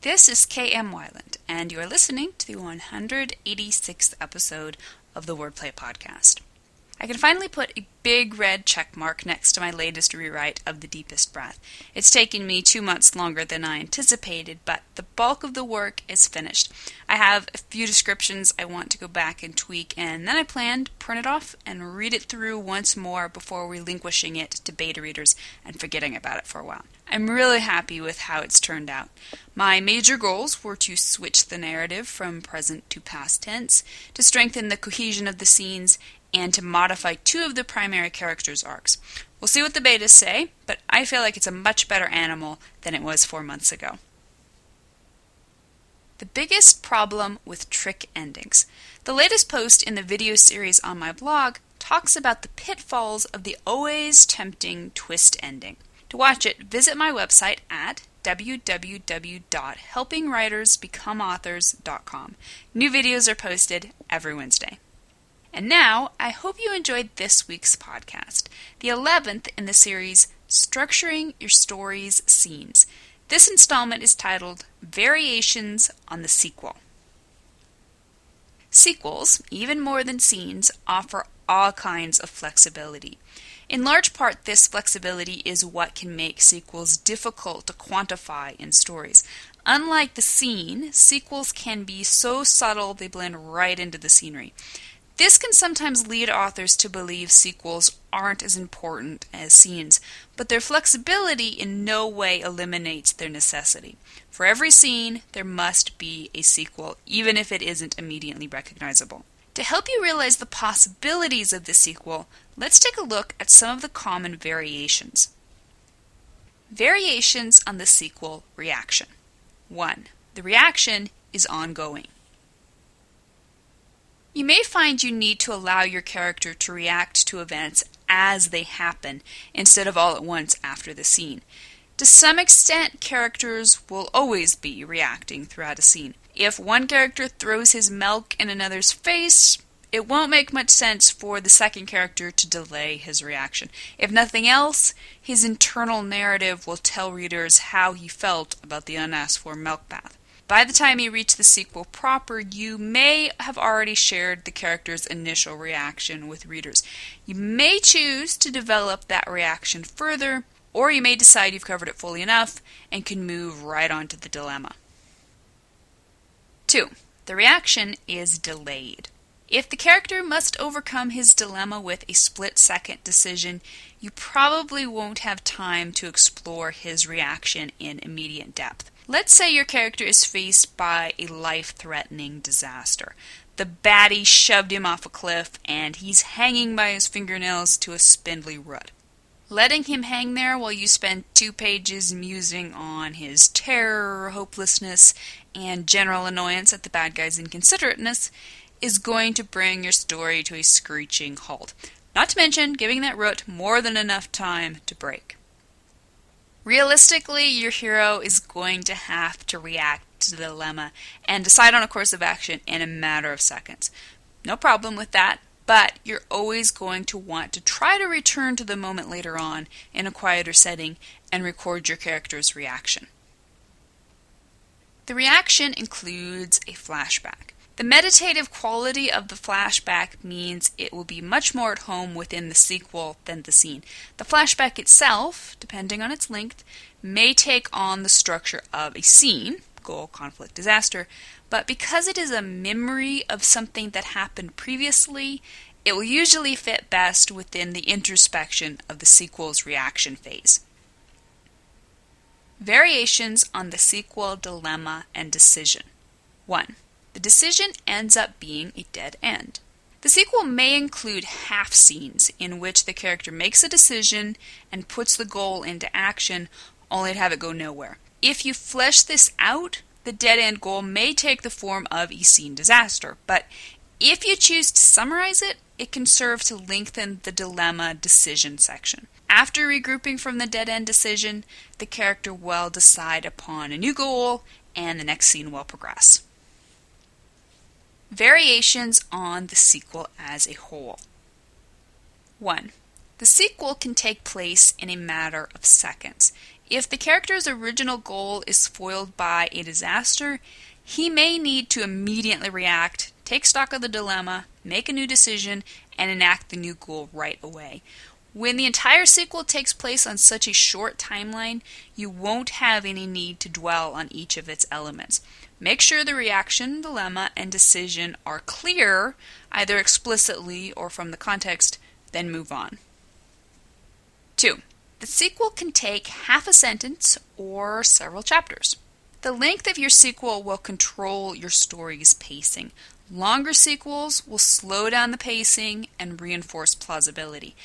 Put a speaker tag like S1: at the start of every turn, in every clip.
S1: This is K.M. Wyland, and you are listening to the 186th episode of the Wordplay Podcast. I can finally put a big red check mark next to my latest rewrite of The Deepest Breath. It's taken me 2 months longer than I anticipated, but the bulk of the work is finished. I have a few descriptions I want to go back and tweak, and then I plan to print it off and read it through once more before relinquishing it to beta readers and forgetting about it for a while. I'm really happy with how it's turned out. My major goals were to switch the narrative from present to past tense, to strengthen the cohesion of the scenes, and to modify 2 of the primary characters' arcs. We'll see what the betas say, but I feel like it's a much better animal than it was 4 months ago. The biggest problem with trick endings. The latest post in the video series on my blog talks about the pitfalls of the always tempting twist ending. To watch it, visit my website at www.helpingwritersbecomeauthors.com. New videos are posted every Wednesday. And now, I hope you enjoyed this week's podcast, the 11th in the series, Structuring Your Story's Scenes. This installment is titled, Variations on the Sequel. Sequels, even more than scenes, offer all kinds of flexibility. In large part, this flexibility is what can make sequels difficult to quantify in stories. Unlike the scene, sequels can be so subtle they blend right into the scenery. This can sometimes lead authors to believe sequels aren't as important as scenes, but their flexibility in no way eliminates their necessity. For every scene, there must be a sequel, even if it isn't immediately recognizable. To help you realize the possibilities of the sequel, let's take a look at some of the common variations. Variations on the sequel reaction. 1. The reaction is ongoing. You may find you need to allow your character to react to events as they happen, instead of all at once after the scene. To some extent, characters will always be reacting throughout a scene. If one character throws his milk in another's face, it won't make much sense for the second character to delay his reaction. If nothing else, his internal narrative will tell readers how he felt about the unasked for milk bath. By the time you reach the sequel proper, you may have already shared the character's initial reaction with readers. You may choose to develop that reaction further, or you may decide you've covered it fully enough and can move right on to the dilemma. 2. The reaction is delayed. If the character must overcome his dilemma with a split-second decision, you probably won't have time to explore his reaction in immediate depth. Let's say your character is faced by a life-threatening disaster. The baddie shoved him off a cliff, and he's hanging by his fingernails to a spindly root. Letting him hang there while you spend 2 pages musing on his terror, hopelessness, and general annoyance at the bad guy's inconsiderateness is going to bring your story to a screeching halt. Not to mention giving that root more than enough time to break. Realistically, your hero is going to have to react to the dilemma and decide on a course of action in a matter of seconds. No problem with that, but you're always going to want to try to return to the moment later on in a quieter setting and record your character's reaction. The reaction includes a flashback. The meditative quality of the flashback means it will be much more at home within the sequel than the scene. The flashback itself, depending on its length, may take on the structure of a scene, goal, conflict, disaster, but because it is a memory of something that happened previously, it will usually fit best within the introspection of the sequel's reaction phase. Variations on the sequel dilemma and decision. 1. The decision ends up being a dead end. The sequel may include half scenes in which the character makes a decision and puts the goal into action, only to have it go nowhere. If you flesh this out, the dead end goal may take the form of a scene disaster, but if you choose to summarize it, it can serve to lengthen the dilemma decision section. After regrouping from the dead end decision, the character will decide upon a new goal and the next scene will progress. Variations on the sequel as a whole. 1. The sequel can take place in a matter of seconds. If the character's original goal is foiled by a disaster, he may need to immediately react, take stock of the dilemma, make a new decision, and enact the new goal right away. When the entire sequel takes place on such a short timeline, you won't have any need to dwell on each of its elements. Make sure the reaction, dilemma, and decision are clear, either explicitly or from the context, then move on. 2. The sequel can take half a sentence or several chapters. The length of your sequel will control your story's pacing. Longer sequels will slow down the pacing and reinforce plausibility.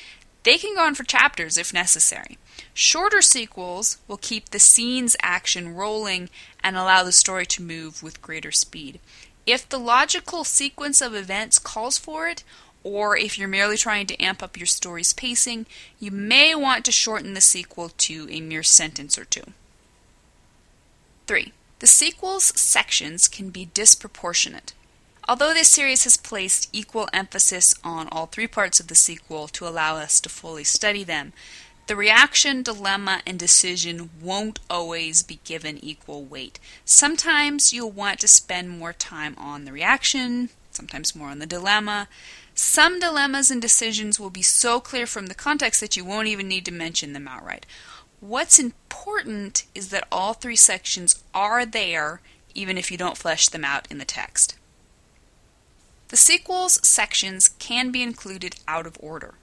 S1: They can go on for chapters if necessary. Shorter sequels will keep the scene's action rolling and allow the story to move with greater speed. If the logical sequence of events calls for it, or if you're merely trying to amp up your story's pacing, you may want to shorten the sequel to a mere sentence or two. 3. The sequel's sections can be disproportionate. Although this series has placed equal emphasis on all three parts of the sequel to allow us to fully study them, the reaction, dilemma, and decision won't always be given equal weight. Sometimes you'll want to spend more time on the reaction, sometimes more on the dilemma. Some dilemmas and decisions will be so clear from the context that you won't even need to mention them outright. What's important is that all three sections are there, even if you don't flesh them out in the text. The sequel's sections can be included out of order.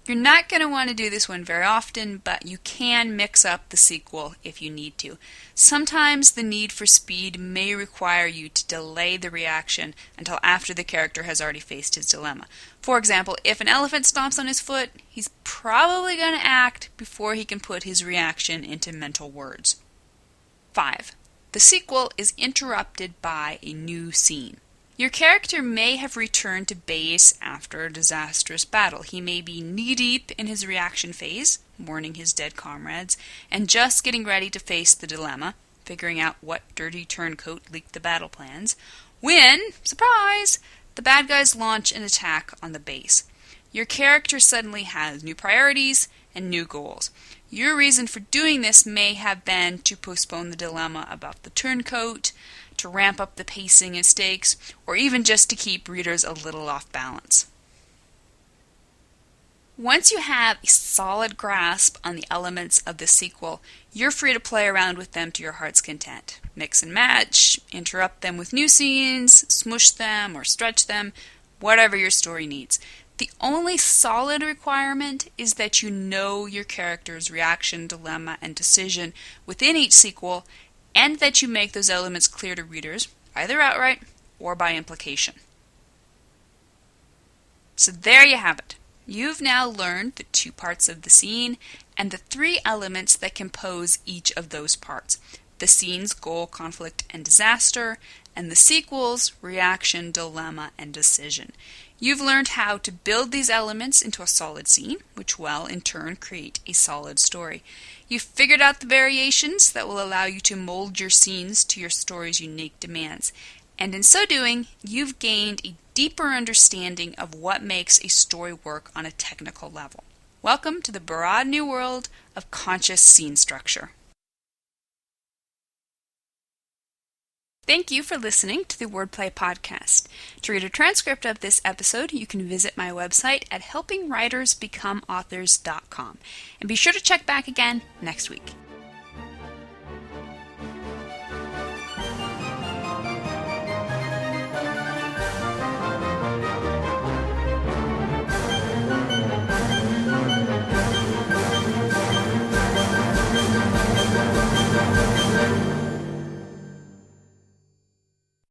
S1: You're not going to want to do this one very often, but you can mix up the sequel if you need to. Sometimes the need for speed may require you to delay the reaction until after the character has already faced his dilemma. For example, if an elephant stomps on his foot, he's probably going to act before he can put his reaction into mental words. 5. The sequel is interrupted by a new scene. Your character may have returned to base after a disastrous battle. He may be knee-deep in his reaction phase, mourning his dead comrades, and just getting ready to face the dilemma, figuring out what dirty turncoat leaked the battle plans, when, surprise, the bad guys launch an attack on the base. Your character suddenly has new priorities and new goals. Your reason for doing this may have been to postpone the dilemma about the turncoat, to ramp up the pacing and stakes, or even just to keep readers a little off balance. Once you have a solid grasp on the elements of the sequel, you're free to play around with them to your heart's content. Mix and match, interrupt them with new scenes, smush them or stretch them, whatever your story needs. The only solid requirement is that you know your character's reaction, dilemma, and decision within each sequel, and that you make those elements clear to readers, either outright or by implication. So there you have it. You've now learned the two parts of the scene and the three elements that compose each of those parts: the scene's goal, conflict, and disaster, and the sequel's reaction, dilemma, and decision. You've learned how to build these elements into a solid scene, which will, in turn, create a solid story. You've figured out the variations that will allow you to mold your scenes to your story's unique demands. And in so doing, you've gained a deeper understanding of what makes a story work on a technical level. Welcome to the broad new world of conscious scene structure. Thank you for listening to the Wordplay Podcast. To read a transcript of this episode, you can visit my website at helpingwritersbecomeauthors.com. And be sure to check back again next week.